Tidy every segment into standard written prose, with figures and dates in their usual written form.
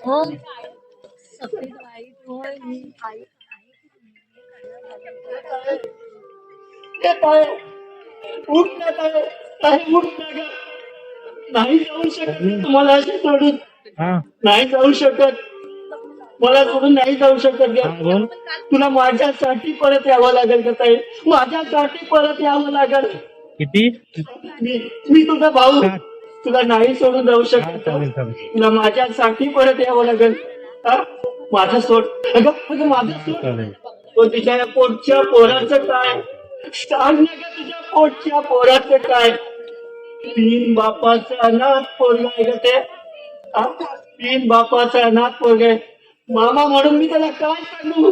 हो सफेद वाईट होय मी आई येत आहे उठ ना काय काही उठ ना ग नाही जाऊ शकत मी तुम्हाला असे सोडून नाही जाऊ शकत मला सोडून नाही जाऊ शकत ग तुला माझ्यासाठी परत यावं लागेल का ताई माझ्यासाठी परत यावं लागेल किती मी तुझा भाऊ तुला नाही सोडून जाऊ शकत तुला माझ्यासाठी परत यावं लागेल हा माझा सोड अगं अगं माझा सोड पण तुझ्या या पोटच्या पोराचं काय सांग ना ग तुझ्या पोटच्या पोराचं काय तीन बापाचं अनाथ पोरग आहे ग ते हा? तीन बापाचं अनाथ पोरग आहे मामा म्हणून मी त्याला काय सांगू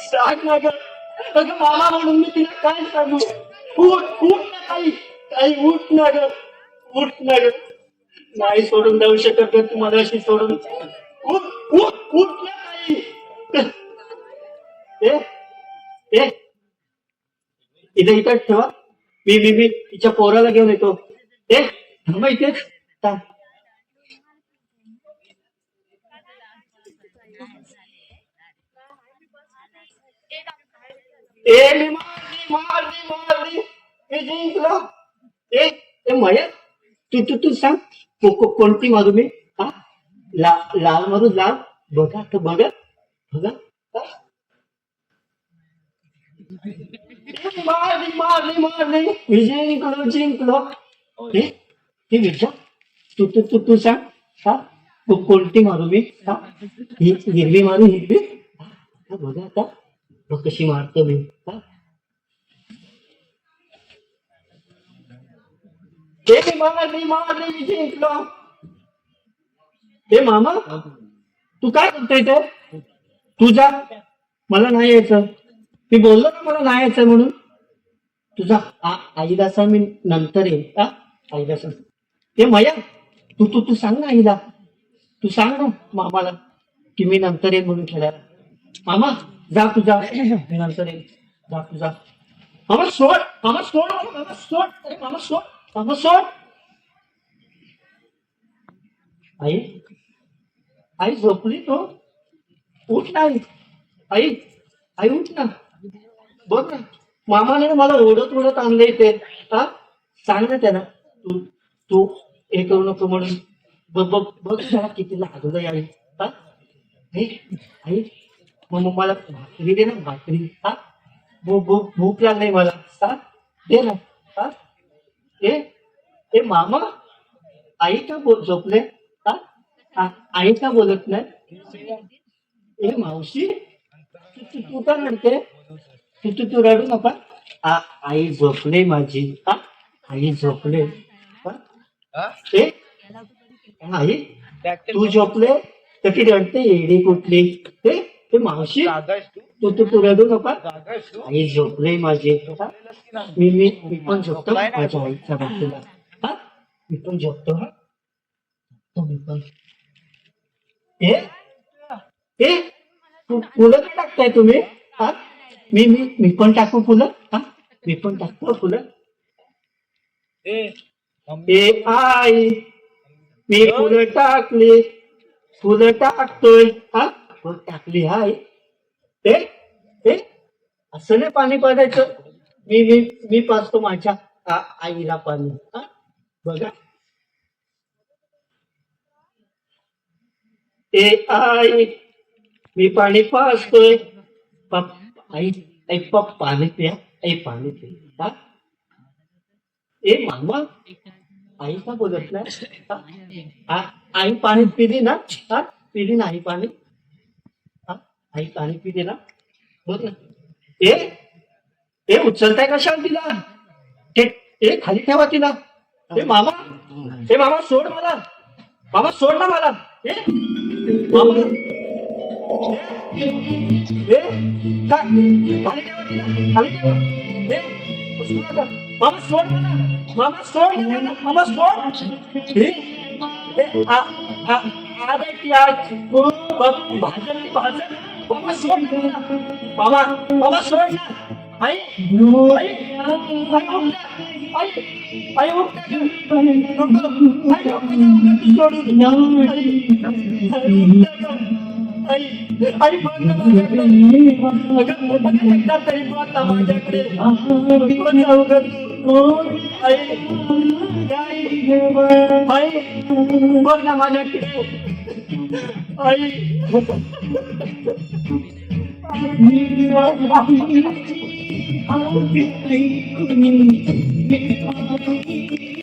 सांग ना ग अगं मामा म्हणून मी तिला काय सांगू उठ उठ ना काही उठ ना ग उठ ना ग नाही सोडून जाऊ शकत ग तुम्हाला अशी सोडून उठ उठ उठ ना काही ए ए इथे इथं ठेवा मी तिच्या पोराला घेऊन येतो ए थांबा इथेच थांब. ए मी मारली मी जिंकलो ए ए मया तू सांग कोणती मारू मी हा लाल मारू लाल बघा तर बघा बघा हा? मारली मी जिंकलो हे विचार तू सांग हा कोणती मारू मी हा हिरवी मारू हिरवी हा, बघा आता बघ कशी मारतो मी हा मारली मी जिंकलो हे मामा तू काय करतोय ते तू जा मला नाही यायचं मी बोललो ना मला नाही यायचं म्हणून तुझा आईला सांग मी नंतर येईल हा आईला सांग हे मया तू सांग ना आईला तू सांग ना मामाला की मी नंतर येईल म्हणून खेळायला मामा जा तुझा मी नंतर येईल जा तुझा मामा सोड मामा सोड मामा सोड अरे मामा सोड मामा सोड आई आई झोपली तो उठ ना आई आई उठ ना बघ ना मामाने मला ओढत आणले इथे हा सांग ना त्याला तू हे करू नको म्हणून बघ त्याला किती लागलं आई हा हे आई मग मला भाकरी दे ना भाकरी हा भूक लागली मला हा दे ना हा ए मामा आई का झोपले हा आई का बोलत नाही ए मावशी तू का रडते तू रडू नका आई झोपले माझी हा आई झोपले ए आई तू झोपले तर ती रडते एडी कुठली ते मावशी तू रडू नका आई झोपले माझी मी पण झोपतो माझ्या आईच्या बाजूला हा मी पण झोपतो हा मी पण फुलं का टाकताय तुम्ही हा मी पण टाकू फुलं हा मी पण टाकतो फुलं आई मी फुलं टाकतोय हा फुलं टाकली हाय असं नाही पाणी पाजायचं मी पाजतो माझ्या आईला पाणी हा बघा आई मी पाणी पाजतोय आई पाणी प्या पाणी प्या ए मामा आई का बोलत नाही आई पाणी पिली ना हा पिली ना आई पाणी हा आई पाणी पिली ना बोल ना ए उचलताय कशाला तिला खाली ठेवा तिला मामा सोड मला मामा सोड ना मला मामा खाली ठेवा तिला खाली ठेवा मामा सोड मला मामा सोड मामा सोड भाजन मामा सोड मामा सोड ना आई सोडून आई बघ ना माझ्याकडे. अगं एकदा तरी बघ ना माझ्याकडे. बचाव कर तू. आई आई बघ ना माझ्याकडे. आई